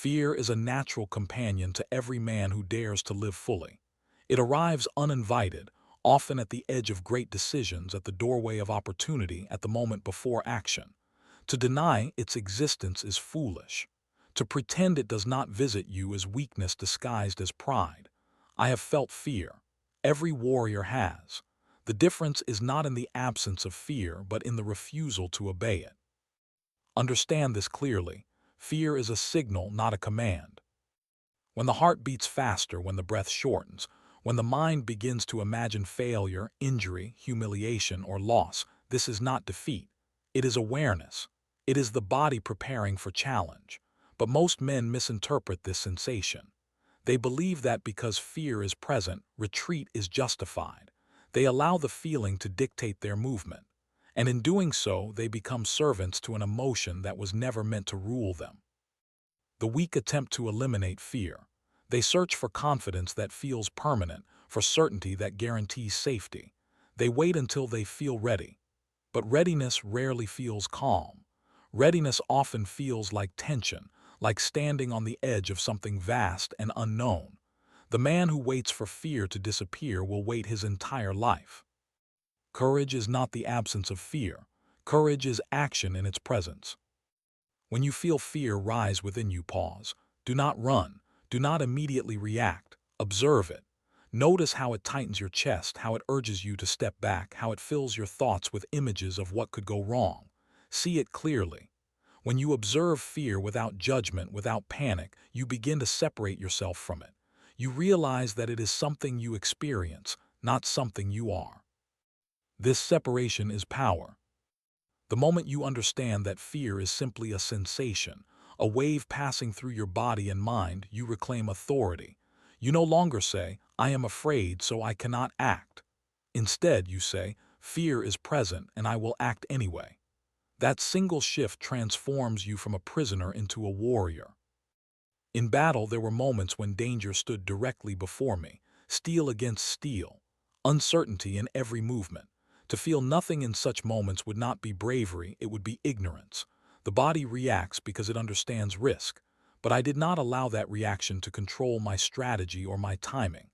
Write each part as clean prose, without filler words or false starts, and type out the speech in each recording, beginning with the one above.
Fear is a natural companion to every man who dares to live fully. It arrives uninvited, often at the edge of great decisions, at the doorway of opportunity, at the moment before action. To deny its existence is foolish. To pretend it does not visit you is weakness disguised as pride. I have felt fear. Every warrior has. The difference is not in the absence of fear, but in the refusal to obey it. Understand this clearly. Fear is a signal, not a command. When the heart beats faster, when the breath shortens, when the mind begins to imagine failure, injury, humiliation, or loss, this is not defeat. It is awareness. It is the body preparing for challenge. But most men misinterpret this sensation. They believe that because fear is present, retreat is justified. They allow the feeling to dictate their movement. And in doing so, they become servants to an emotion that was never meant to rule them. The weak attempt to eliminate fear. They search for confidence that feels permanent, for certainty that guarantees safety. They wait until they feel ready. But readiness rarely feels calm. Readiness often feels like tension, like standing on the edge of something vast and unknown. The man who waits for fear to disappear will wait his entire life. Courage is not the absence of fear. Courage is action in its presence. When you feel fear rise within you, pause. Do not run. Do not immediately react. Observe it. Notice how it tightens your chest, how it urges you to step back, how it fills your thoughts with images of what could go wrong. See it clearly. When you observe fear without judgment, without panic, you begin to separate yourself from it. You realize that it is something you experience, not something you are. This separation is power. The moment you understand that fear is simply a sensation, a wave passing through your body and mind, you reclaim authority. You no longer say, "I am afraid, so I cannot act." Instead, you say, "Fear is present, and I will act anyway." That single shift transforms you from a prisoner into a warrior. In battle, there were moments when danger stood directly before me, steel against steel, uncertainty in every movement. To feel nothing in such moments would not be bravery, it would be ignorance. The body reacts because it understands risk, but I did not allow that reaction to control my strategy or my timing.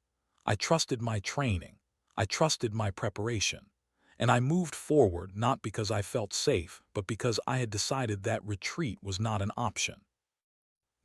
I trusted my training. I trusted my preparation. And I moved forward not because I felt safe, but because I had decided that retreat was not an option.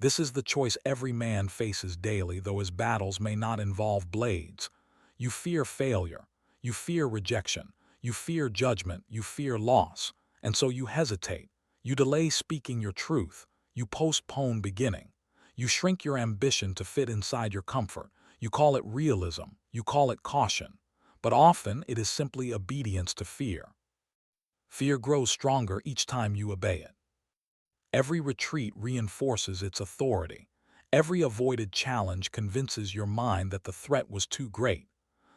This is the choice every man faces daily, though his battles may not involve blades. You fear failure. You fear rejection. You fear judgment. You fear loss. And so you hesitate. You delay speaking your truth. You postpone beginning. You shrink your ambition to fit inside your comfort. You call it realism. You call it caution. But often it is simply obedience to fear. Fear grows stronger each time you obey it. Every retreat reinforces its authority. Every avoided challenge convinces your mind that the threat was too great.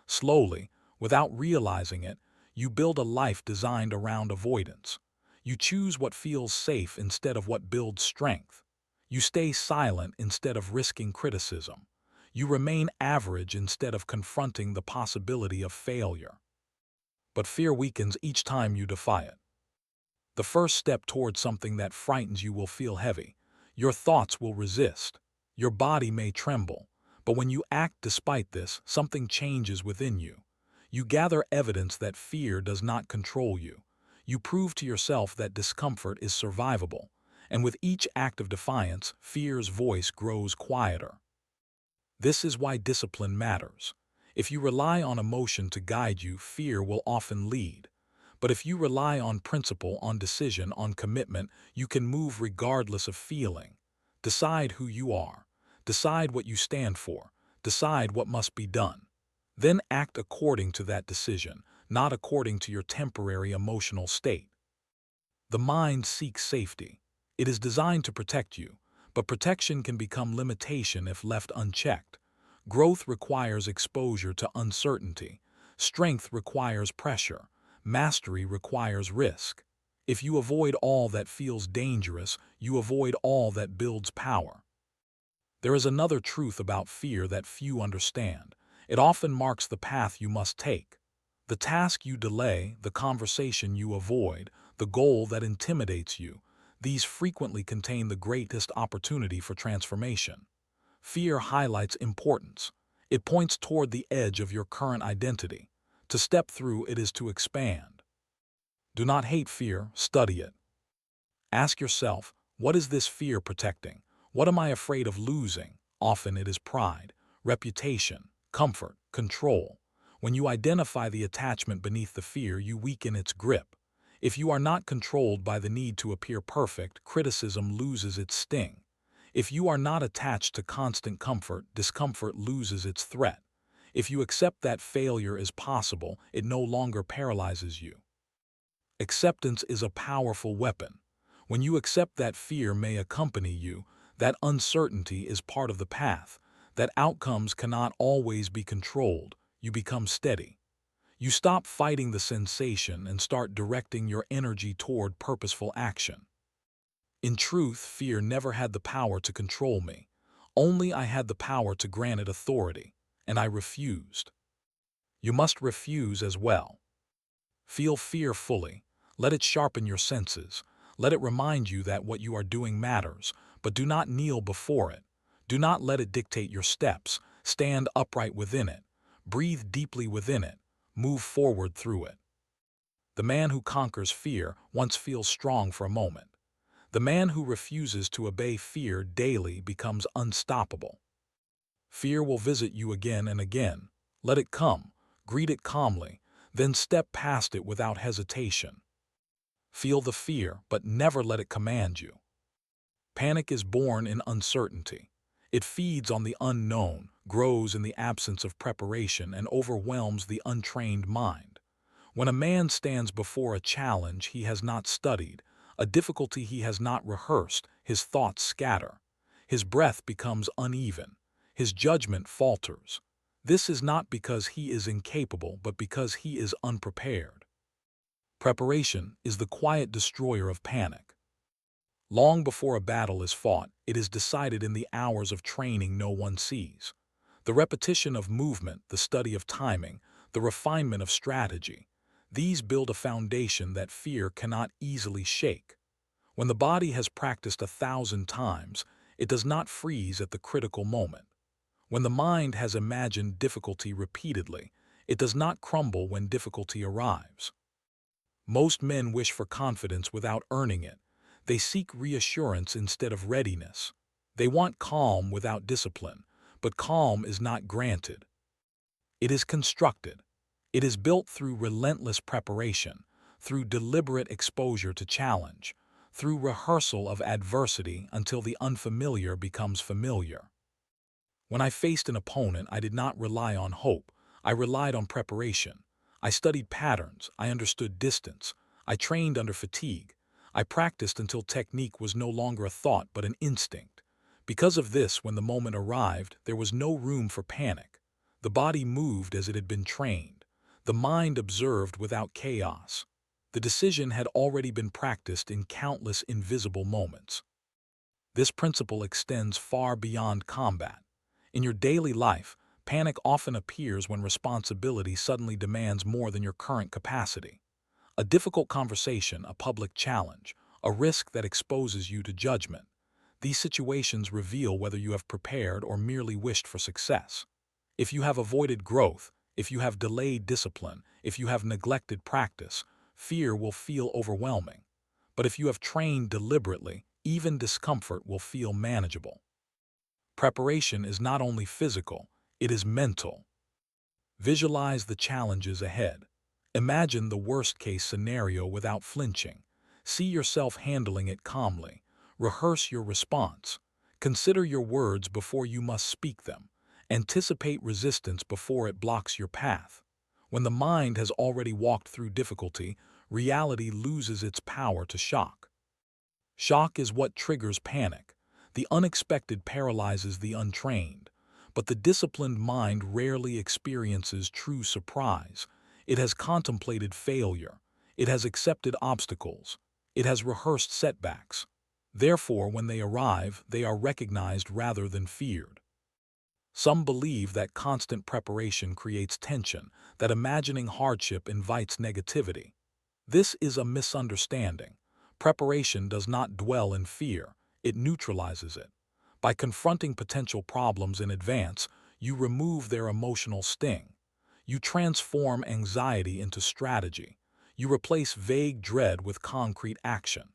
Slowly, without realizing it, you build a life designed around avoidance. You choose what feels safe instead of what builds strength. You stay silent instead of risking criticism. You remain average instead of confronting the possibility of failure. But fear weakens each time you defy it. The first step toward something that frightens you will feel heavy. Your thoughts will resist. Your body may tremble. But when you act despite this, something changes within you. You gather evidence that fear does not control you. You prove to yourself that discomfort is survivable. And with each act of defiance, fear's voice grows quieter. This is why discipline matters. If you rely on emotion to guide you, fear will often lead. But if you rely on principle, on decision, on commitment, you can move regardless of feeling. Decide who you are. Decide what you stand for. Decide what must be done. Then act according to that decision, not according to your temporary emotional state. The mind seeks safety. It is designed to protect you, but protection can become limitation if left unchecked. Growth requires exposure to uncertainty. Strength requires pressure. Mastery requires risk. If you avoid all that feels dangerous, you avoid all that builds power. There is another truth about fear that few understand. It often marks the path you must take. The task you delay, the conversation you avoid, the goal that intimidates you, These frequently contain the greatest opportunity for transformation. Fear highlights importance. It points toward the edge of your current identity. To step through it is to expand. Do not hate fear, study it. Ask yourself, what is this fear protecting? What am I afraid of losing? Often it is pride, reputation, comfort, control. When you identify the attachment beneath the fear, you weaken its grip. If you are not controlled by the need to appear perfect, criticism loses its sting. If you are not attached to constant comfort, discomfort loses its threat. If you accept that failure is possible, it no longer paralyzes you. Acceptance is a powerful weapon. When you accept that fear may accompany you, that uncertainty is part of the path, that outcomes cannot always be controlled, you become steady. You stop fighting the sensation and start directing your energy toward purposeful action. In truth, fear never had the power to control me. Only I had the power to grant it authority, and I refused. You must refuse as well. Feel fear fully. Let it sharpen your senses. Let it remind you that what you are doing matters, but do not kneel before it. Do not let it dictate your steps. Stand upright within it. Breathe deeply within it. Move forward through it. The man who conquers fear once feels strong for a moment. The man who refuses to obey fear daily becomes unstoppable. Fear will visit you again and again. Let it come. Greet it calmly. Then step past it without hesitation. Feel the fear, but never let it command you. Panic is born in uncertainty. It feeds on the unknown, grows in the absence of preparation, and overwhelms the untrained mind. When a man stands before a challenge he has not studied, a difficulty he has not rehearsed, his thoughts scatter. His breath becomes uneven. His judgment falters. This is not because he is incapable, but because he is unprepared. Preparation is the quiet destroyer of panic. Long before a battle is fought, it is decided in the hours of training no one sees. The repetition of movement, the study of timing, the refinement of strategy, these build a foundation that fear cannot easily shake. When the body has practiced 1,000 times, it does not freeze at the critical moment. When the mind has imagined difficulty repeatedly, it does not crumble when difficulty arrives. Most men wish for confidence without earning it. They seek reassurance instead of readiness. They want calm without discipline, but calm is not granted. It is constructed. It is built through relentless preparation, through deliberate exposure to challenge, through rehearsal of adversity until the unfamiliar becomes familiar. When I faced an opponent, I did not rely on hope. I relied on preparation. I studied patterns. I understood distance. I trained under fatigue. I practiced until technique was no longer a thought but an instinct. Because of this, when the moment arrived, there was no room for panic. The body moved as it had been trained. The mind observed without chaos. The decision had already been practiced in countless invisible moments. This principle extends far beyond combat. In your daily life, panic often appears when responsibility suddenly demands more than your current capacity. A difficult conversation, a public challenge, a risk that exposes you to judgment. These situations reveal whether you have prepared or merely wished for success. If you have avoided growth, if you have delayed discipline, if you have neglected practice, fear will feel overwhelming. But if you have trained deliberately, even discomfort will feel manageable. Preparation is not only physical, it is mental. Visualize the challenges ahead. Imagine the worst-case scenario without flinching. See yourself handling it calmly. Rehearse your response. Consider your words before you must speak them. Anticipate resistance before it blocks your path. When the mind has already walked through difficulty, reality loses its power to shock. Shock is what triggers panic. The unexpected paralyzes the untrained. But the disciplined mind rarely experiences true surprise. It has contemplated failure. It has accepted obstacles. It has rehearsed setbacks. Therefore, when they arrive, they are recognized rather than feared. Some believe that constant preparation creates tension, that imagining hardship invites negativity. This is a misunderstanding. Preparation does not dwell in fear, it neutralizes it. By confronting potential problems in advance, you remove their emotional sting. You transform anxiety into strategy. You replace vague dread with concrete action.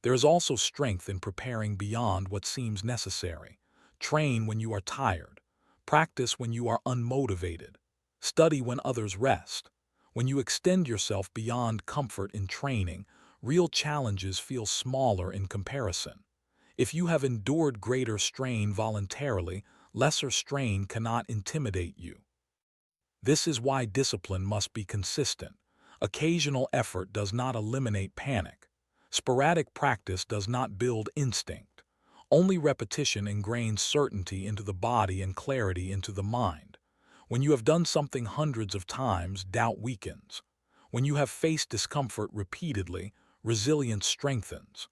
There is also strength in preparing beyond what seems necessary. Train when you are tired. Practice when you are unmotivated. Study when others rest. When you extend yourself beyond comfort in training, real challenges feel smaller in comparison. If you have endured greater strain voluntarily, lesser strain cannot intimidate you. This is why discipline must be consistent. Occasional effort does not eliminate panic. Sporadic practice does not build instinct. Only repetition ingrains certainty into the body and clarity into the mind. When you have done something hundreds of times, doubt weakens. When you have faced discomfort repeatedly, resilience strengthens.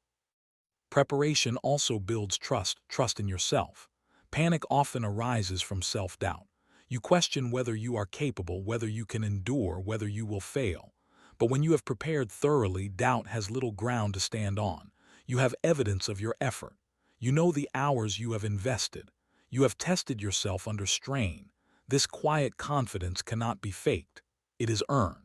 Preparation also builds trust in yourself. Panic often arises from self-doubt. You question whether you are capable, whether you can endure, whether you will fail. But when you have prepared thoroughly, doubt has little ground to stand on. You have evidence of your effort. You know the hours you have invested. You have tested yourself under strain. This quiet confidence cannot be faked. It is earned.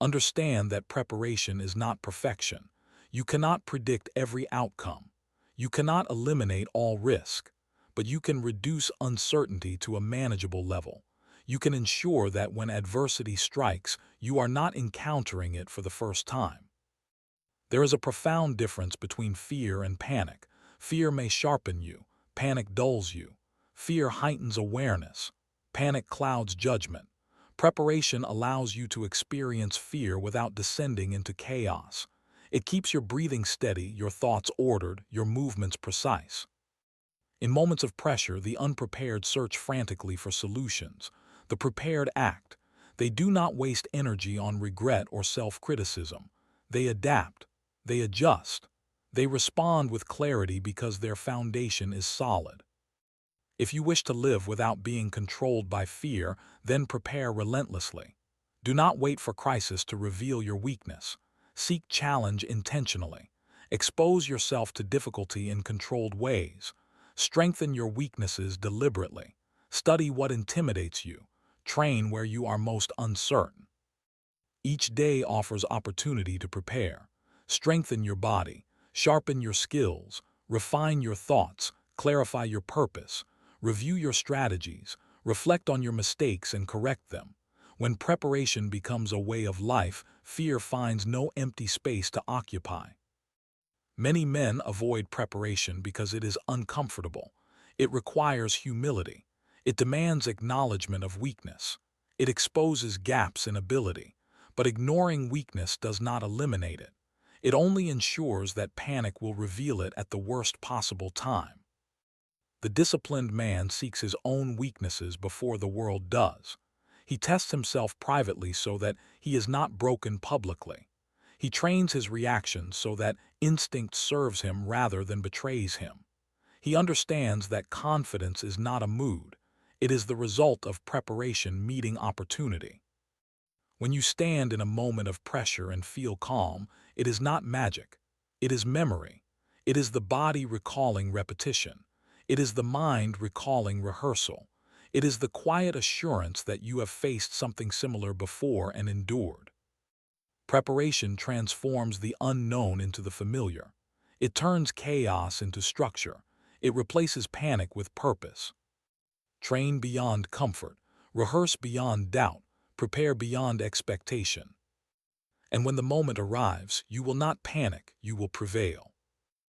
Understand that preparation is not perfection. You cannot predict every outcome. You cannot eliminate all risk, but you can reduce uncertainty to a manageable level. You can ensure that when adversity strikes, you are not encountering it for the first time. There is a profound difference between fear and panic. Fear may sharpen you. Panic dulls you. Fear heightens awareness. Panic clouds judgment. Preparation allows you to experience fear without descending into chaos. It keeps your breathing steady, your thoughts ordered, your movements precise. In moments of pressure, the unprepared search frantically for solutions. The prepared act. They do not waste energy on regret or self-criticism. They adapt. They adjust. They respond with clarity because their foundation is solid. If you wish to live without being controlled by fear, then prepare relentlessly. Do not wait for crisis to reveal your weakness. Seek challenge intentionally. Expose yourself to difficulty in controlled ways. Strengthen your weaknesses deliberately. Study what intimidates you. Train where you are most uncertain. Each day offers opportunity to prepare. Strengthen your body. Sharpen your skills. Refine your thoughts. Clarify your purpose. Review your strategies. Reflect on your mistakes and correct them. When preparation becomes a way of life, fear finds no empty space to occupy. Many men avoid preparation because it is uncomfortable. It requires humility. It demands acknowledgement of weakness. It exposes gaps in ability. But ignoring weakness does not eliminate it. It only ensures that panic will reveal it at the worst possible time. The disciplined man seeks his own weaknesses before the world does. He tests himself privately so that he is not broken publicly. He trains his reactions so that instinct serves him rather than betrays him. He understands that confidence is not a mood. It is the result of preparation meeting opportunity. When you stand in a moment of pressure and feel calm, it is not magic. It is memory. It is the body recalling repetition. It is the mind recalling rehearsal. It is the quiet assurance that you have faced something similar before and endured. Preparation transforms the unknown into the familiar. It turns chaos into structure. It replaces panic with purpose. Train beyond comfort. Rehearse beyond doubt. Prepare beyond expectation. And when the moment arrives, you will not panic, you will prevail.